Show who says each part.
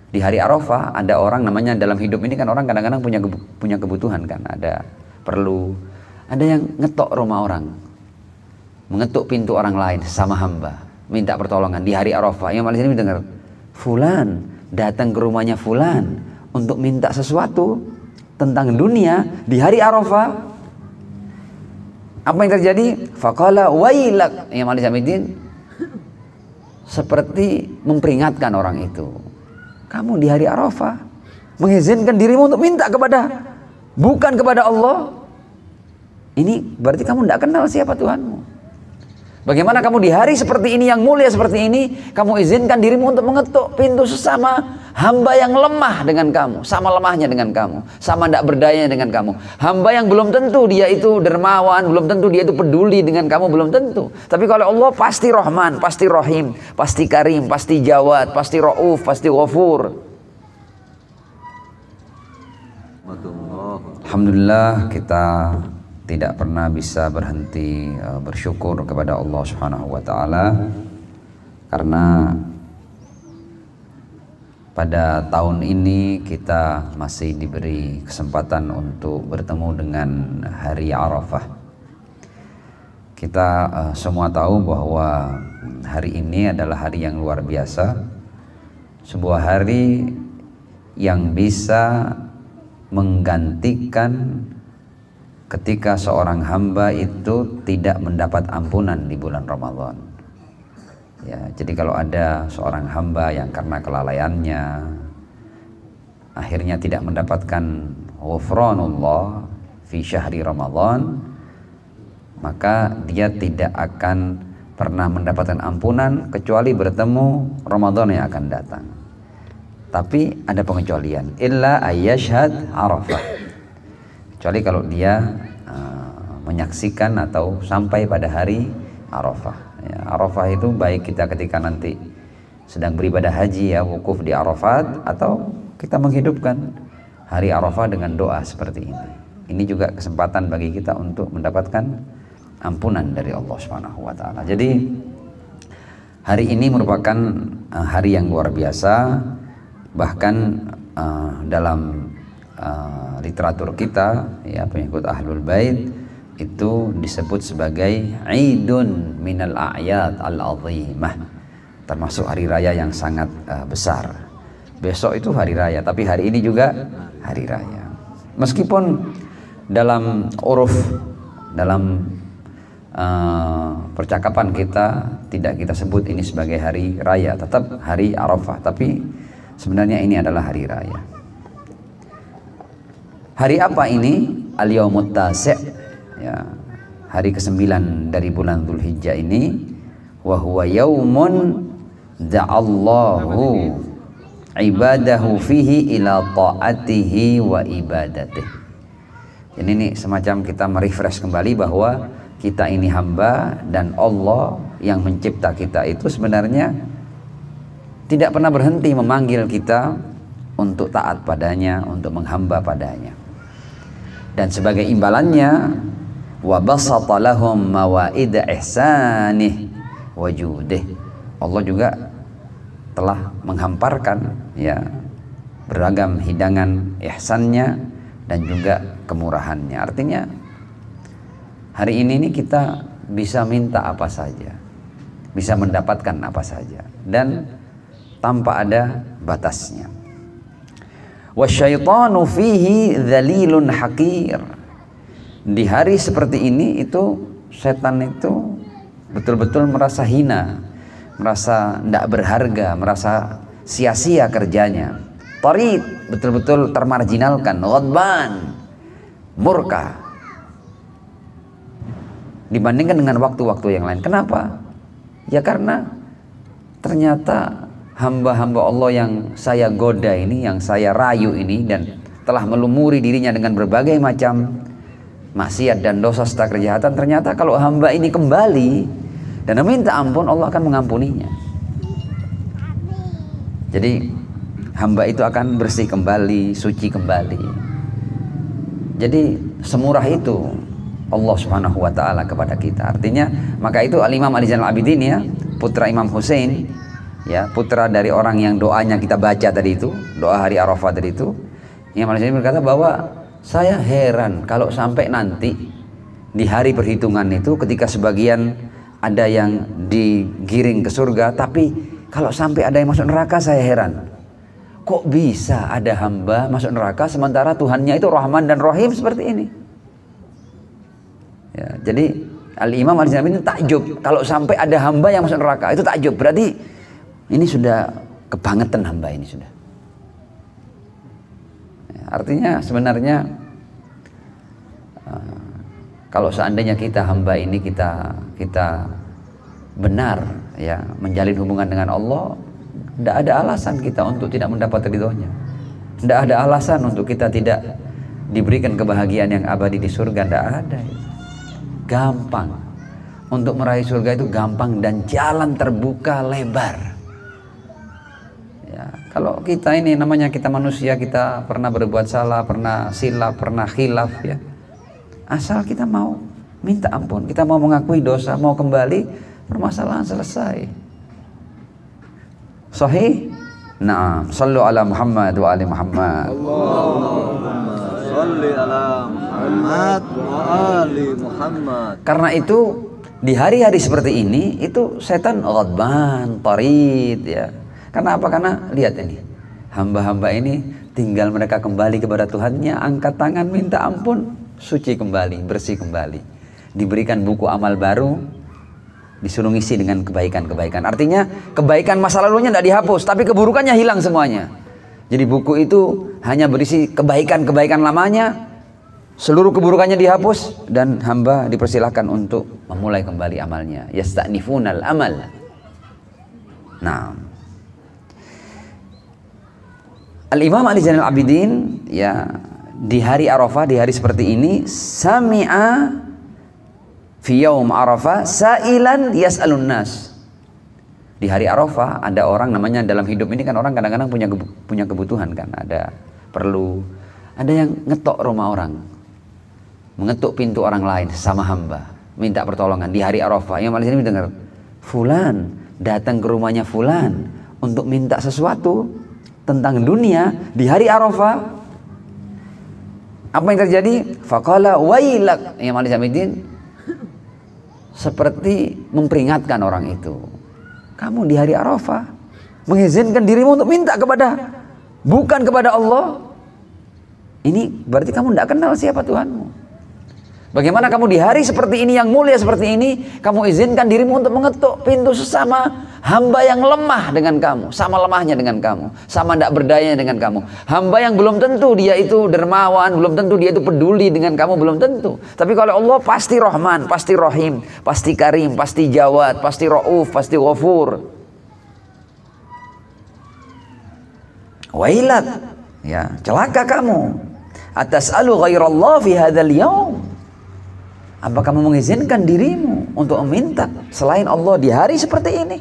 Speaker 1: Di hari Arafah ada orang namanya, dalam hidup ini kan orang kadang-kadang punya kebutuhan kan, ada perlu, ada yang ngetok rumah orang, mengetuk pintu orang lain sama hamba, minta pertolongan di hari Arafah. Yang malah sini dengar, fulan datang ke rumahnya fulan untuk minta sesuatu tentang dunia di hari Arafah. Apa yang terjadi? Faqala wailak. Yang malah Samidin seperti memperingatkan orang itu, kamu di hari Arafah mengizinkan dirimu untuk minta bukan kepada Allah. Ini berarti kamu tidak kenal siapa Tuhanmu. Bagaimana kamu di hari seperti ini, yang mulia seperti ini, kamu izinkan dirimu untuk mengetuk pintu sesama hamba yang lemah dengan kamu, sama lemahnya dengan kamu, sama tidak berdayanya dengan kamu. Hamba yang belum tentu dia itu dermawan, belum tentu dia itu peduli dengan kamu, belum tentu. Tapi kalau Allah pasti Rahman, pasti Rahim, pasti Karim, pasti Jawad, pasti Rauf, pasti Ghafur. Alhamdulillah, kita tidak pernah bisa berhenti bersyukur kepada Allah Subhanahu wa taala, karena pada tahun ini kita masih diberi kesempatan untuk bertemu dengan hari Arafah. Kita semua tahu bahwa hari ini adalah hari yang luar biasa, sebuah hari yang bisa menggantikan ketika seorang hamba itu tidak mendapat ampunan di bulan Ramadan. Ya, jadi kalau ada seorang hamba yang karena kelalaiannya akhirnya tidak mendapatkan ghufranullah fi syahri Ramadan, maka dia tidak akan pernah mendapatkan ampunan kecuali bertemu Ramadan yang akan datang. Tapi ada pengecualian, illa ayyashhad Arafah. Kecuali kalau dia menyaksikan atau sampai pada hari Arafah. Ya, Arafah itu baik kita ketika nanti sedang beribadah haji ya, wukuf di Arafat, atau kita menghidupkan hari Arafah dengan doa seperti ini. Ini juga kesempatan bagi kita untuk mendapatkan ampunan dari Allah Subhanahu wa taala. Jadi hari ini merupakan hari yang luar biasa, bahkan dalam literatur kita ya, pengikut Ahlul Bait itu disebut sebagai Idun minal a'yad al-azimah, termasuk hari raya yang sangat besar. Besok itu hari raya, tapi hari ini juga hari raya. Meskipun dalam uruf, dalam percakapan kita tidak kita sebut ini sebagai hari raya, tetap hari Arafah, tapi sebenarnya ini adalah hari raya. Hari apa ini? Al-Yaumut Tasi', ya, hari ke-9 dari bulan Dzulhijjah ini. Wa huwa yaumun da'allahu ibadahu fihi ila ta'atihi wa ibadatih. Jadi ini semacam kita merefresh kembali bahwa kita ini hamba, dan Allah yang mencipta kita itu sebenarnya tidak pernah berhenti memanggil kita untuk taat padanya, untuk menghamba padanya. Dan sebagai imbalannya, wa basata lahum mawaid ihsanih wa judih, Allah juga telah menghamparkan ya beragam hidangan ihsannya dan juga kemurahannya. Artinya hari ini kita bisa minta apa saja, bisa mendapatkan apa saja, dan tanpa ada batasnya. Wasyaitanu fihi dzalilun haqir. Di hari seperti ini itu setan itu betul-betul merasa hina, merasa tidak berharga, merasa sia-sia kerjanya. Tarid, betul-betul termarginalkan, ghadban, murka dibandingkan dengan waktu-waktu yang lain. Kenapa? Ya karena ternyata hamba-hamba Allah yang saya goda ini, yang saya rayu ini, dan telah melumuri dirinya dengan berbagai macam maksiat dan dosa serta kejahatan, ternyata kalau hamba ini kembali dan meminta ampun, Allah akan mengampuninya. Jadi hamba itu akan bersih kembali, suci kembali. Jadi semurah itu Allah Subhanahu wa taala kepada kita. Artinya, maka itu Al-Imam Ali Zainal Abidin ya, putra Imam Hussein, ya, putra dari orang yang doanya kita baca tadi itu, doa hari Arafah tadi itu, Imam Al-Ghazali berkata bahwa saya heran kalau sampai nanti di hari perhitungan itu ketika sebagian ada yang digiring ke surga, tapi kalau sampai ada yang masuk neraka saya heran. Kok bisa ada hamba masuk neraka sementara Tuhannya itu Rahman dan Rahim seperti ini? Ya, jadi Al-Imam Al-Ghazali ini takjub kalau sampai ada hamba yang masuk neraka, itu takjub. Berarti ini sudah kebangetan hamba ini sudah. Ya, artinya sebenarnya kalau seandainya kita hamba ini kita benar ya menjalin hubungan dengan Allah, tidak ada alasan kita untuk tidak mendapat ridhonya. Tidak ada alasan untuk kita tidak diberikan kebahagiaan yang abadi di surga. Tidak ada. Gampang untuk meraih surga itu, gampang dan jalan terbuka lebar. Ya, kalau kita ini namanya kita manusia, kita pernah berbuat salah, pernah silap, pernah khilaf ya. Asal kita mau minta ampun, kita mau mengakui dosa, mau kembali, permasalahan selesai. Sahih? Naam. Sallu ala Muhammad wa ali Muhammad.
Speaker 2: Allahumma salli ala Muhammad wa ali Muhammad.
Speaker 1: Karena itu di hari-hari seperti ini itu setan ghadban, tarid ya. Karena apa? Karena lihat ini, hamba-hamba ini tinggal mereka kembali kepada Tuhannya, angkat tangan minta ampun, suci kembali, bersih kembali. Diberikan buku amal baru, disuruh ngisi dengan kebaikan-kebaikan. Artinya kebaikan masa lalunya tidak dihapus, tapi keburukannya hilang semuanya. Jadi buku itu hanya berisi kebaikan-kebaikan lamanya, seluruh keburukannya dihapus, dan hamba dipersilahkan untuk memulai kembali amalnya. Yasta'nifunal amal. Nah, Al-Imam Ali Zainal Abidin ya, di hari Arafah, di hari seperti ini, sami'a fi yaum Arafah sa'ilan yas'alun nas. Di hari Arafah ada orang, namanya dalam hidup ini kan orang kadang-kadang punya kebutuhan kan, ada perlu, ada yang ngetok rumah orang, mengetuk pintu orang lain sama hamba, minta pertolongan di hari Arafah. Yang malah ini dengar fulan datang ke rumahnya fulan untuk minta sesuatu tentang dunia di hari Arafah. Apa yang terjadi? Faqala wailak. Yang malah seperti memperingatkan orang itu, kamu di hari Arafah mengizinkan dirimu untuk minta bukan kepada Allah. Ini berarti kamu tidak kenal siapa Tuhanmu. Bagaimana kamu di hari seperti ini yang mulia seperti ini, kamu izinkan dirimu untuk mengetuk pintu sesama hamba yang lemah dengan kamu, sama lemahnya dengan kamu, sama tidak berdayanya dengan kamu. Hamba yang belum tentu dia itu dermawan, belum tentu dia itu peduli dengan kamu, belum tentu. Tapi kalau Allah pasti Rahman, pasti Rahim, pasti Karim, pasti Jawad, pasti Rauf, pasti Ghafur. Wailat, ya, celaka kamu. Atas'alu ghairallah fi hadzal yaum. Apa kamu mengizinkan dirimu untuk meminta selain Allah di hari seperti ini?